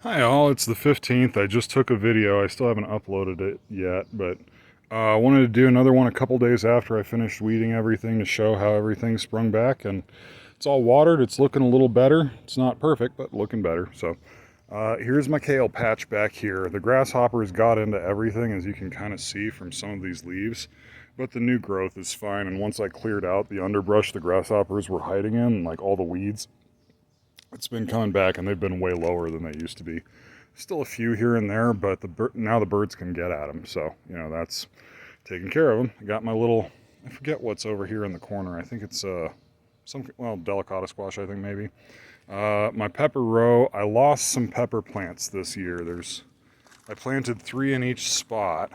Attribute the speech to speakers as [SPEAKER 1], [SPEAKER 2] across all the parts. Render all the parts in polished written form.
[SPEAKER 1] Hi all, it's the 15th. I just took a video. I still haven't uploaded it yet, but I wanted to do another one a couple days after I finished weeding everything to show how everything sprung back. And it's all watered. It's looking a little better. It's not perfect, but looking better. So here's my kale patch back here. The grasshoppers got into everything, as you can kind of see from some of these leaves, but the new growth is fine. And once I cleared out the underbrush the grasshoppers were hiding in, like all the weeds, it's been coming back, and they've been way lower than they used to be. Still a few here and there, but now the birds can get at them, so that's taking care of them. I got my little, I forget what's over here in the corner. I think it's delicata squash, I think maybe. My pepper row. I lost some pepper plants this year. I planted 3 in each spot,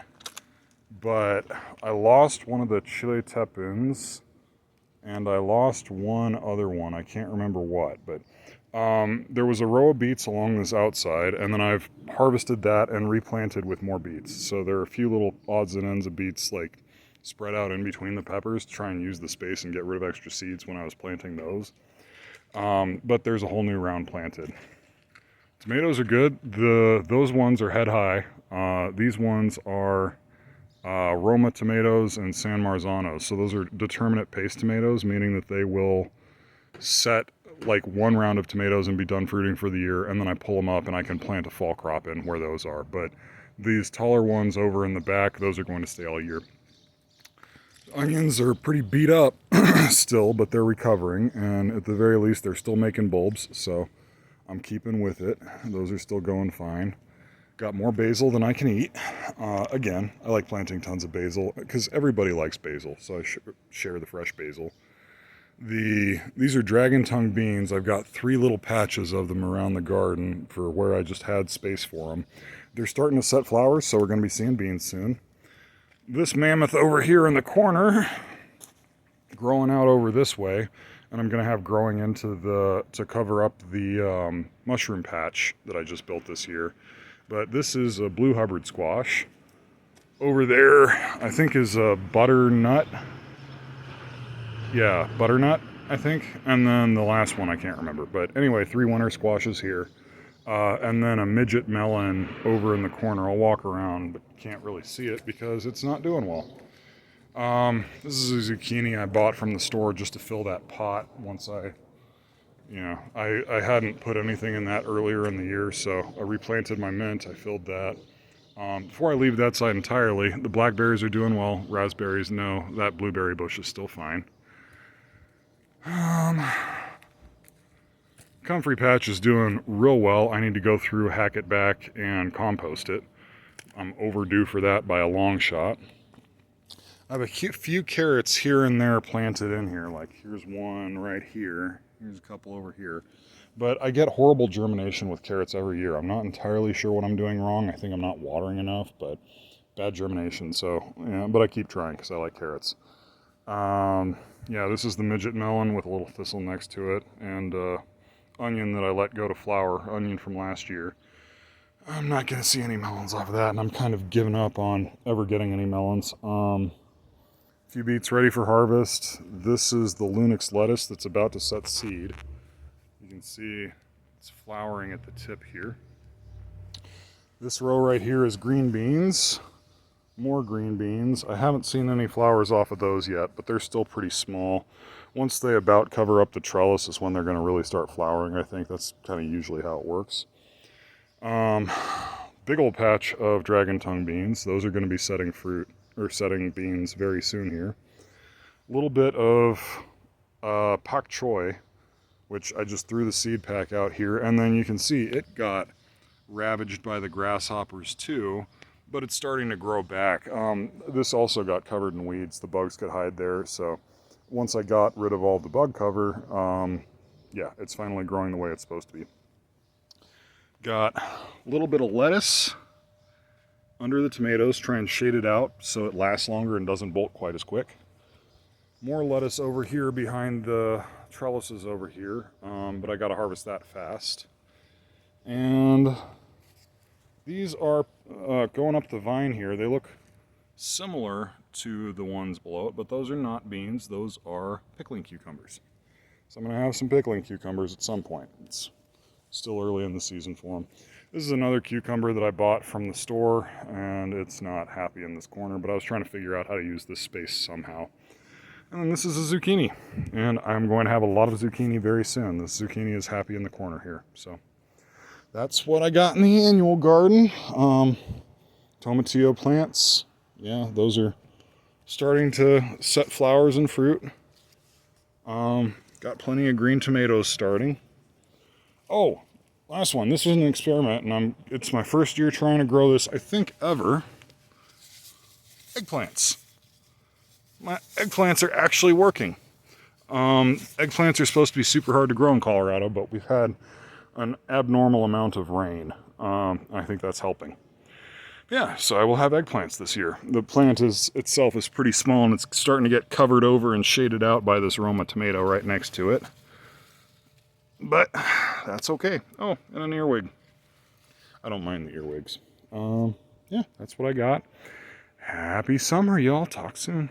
[SPEAKER 1] but I lost one of the chile tepins, and I lost one other one. I can't remember what, but there was a row of beets along this outside, and then I've harvested that and replanted with more beets. So there are a few little odds and ends of beets like spread out in between the peppers to try and use the space and get rid of extra seeds when I was planting those. But there's a whole new round planted. Tomatoes are good. Those ones are head high. These ones are Roma tomatoes and San Marzanos. So those are determinate paste tomatoes, meaning that they will set like one round of tomatoes and be done fruiting for the year, and then I pull them up and I can plant a fall crop in where those are. But these taller ones over in the back, those are going to stay all year. Onions are pretty beat up still, but they're recovering, and at the very least they're still making bulbs, so I'm keeping with it. Those are still going fine. Got more basil than I can eat. Again, I like planting tons of basil because everybody likes basil, so I share the fresh basil. These are dragon tongue beans. I've got 3 little patches of them around the garden for where I just had space for them. They're starting to set flowers, so we're going to be seeing beans soon. This mammoth over here in the corner, growing out over this way, and I'm going to have growing to cover up the mushroom patch that I just built this year. But this is a blue Hubbard squash. Over there, I think, is a butternut. Yeah, butternut, I think. And then the last one, I can't remember. But anyway, 3 winter squashes here. And then a midget melon over in the corner. I'll walk around, but can't really see it because it's not doing well. This is a zucchini I bought from the store just to fill that pot once I hadn't put anything in that earlier in the year, so I replanted my mint. I filled that. Before I leave that side entirely, the blackberries are doing well. Raspberries, no. That blueberry bush is still fine. Comfrey patch is doing real well. I need to go through, hack it back, and compost it. I'm overdue for that by a long shot. I have a few carrots here and there planted in here. Like here's one right here. Here's a couple over here. But I get horrible germination with carrots every year. I'm not entirely sure what I'm doing wrong. I think I'm not watering enough, but bad germination. So, yeah, but I keep trying because I like carrots. Yeah, this is the midget melon with a little thistle next to it, and onion that I let go to flower, onion from last year. I'm not going to see any melons off of that, and I'm kind of giving up on ever getting any melons. Few beets ready for harvest. This is the Lunix lettuce that's about to set seed. You can see it's flowering at the tip here. This row right here is green beans. More green beans. I haven't seen any flowers off of those yet, but they're still pretty small. Once they about cover up the trellis is when they're going to really start flowering. I think that's kind of usually how it works. Big old patch of dragon tongue beans. Those are going to be setting fruit, or setting beans very soon here. A little bit of pak choi, which I just threw the seed pack out here, and then you can see it got ravaged by the grasshoppers too, but it's starting to grow back. This also got covered in weeds. The bugs could hide there, so once I got rid of all the bug cover, yeah, it's finally growing the way it's supposed to be. Got a little bit of lettuce under the tomatoes, try and shade it out so it lasts longer and doesn't bolt quite as quick. More lettuce over here behind the trellises over here, but I gotta harvest that fast. And these are going up the vine here. They look similar to the ones below it, but those are not beans. Those are pickling cucumbers. So I'm gonna have some pickling cucumbers at some point. It's Still early in the season for them. This is another cucumber that I bought from the store, and it's not happy in this corner, but I was trying to figure out how to use this space somehow. And then this is a zucchini, and I'm going to have a lot of zucchini very soon. This zucchini is happy in the corner here. So that's what I got in the annual garden. Tomatillo plants, yeah, those are starting to set flowers and fruit. Got plenty of green tomatoes starting. Oh, last one. This was an experiment, and it's my first year trying to grow this, I think, ever. Eggplants. My eggplants are actually working. Eggplants are supposed to be super hard to grow in Colorado, but we've had an abnormal amount of rain. I think that's helping. Yeah, so I will have eggplants this year. The plant itself is pretty small, and it's starting to get covered over and shaded out by this Roma tomato right next to it. But that's okay. Oh, and an earwig. I don't mind the earwigs. Yeah, that's what I got. Happy summer, y'all. Talk soon.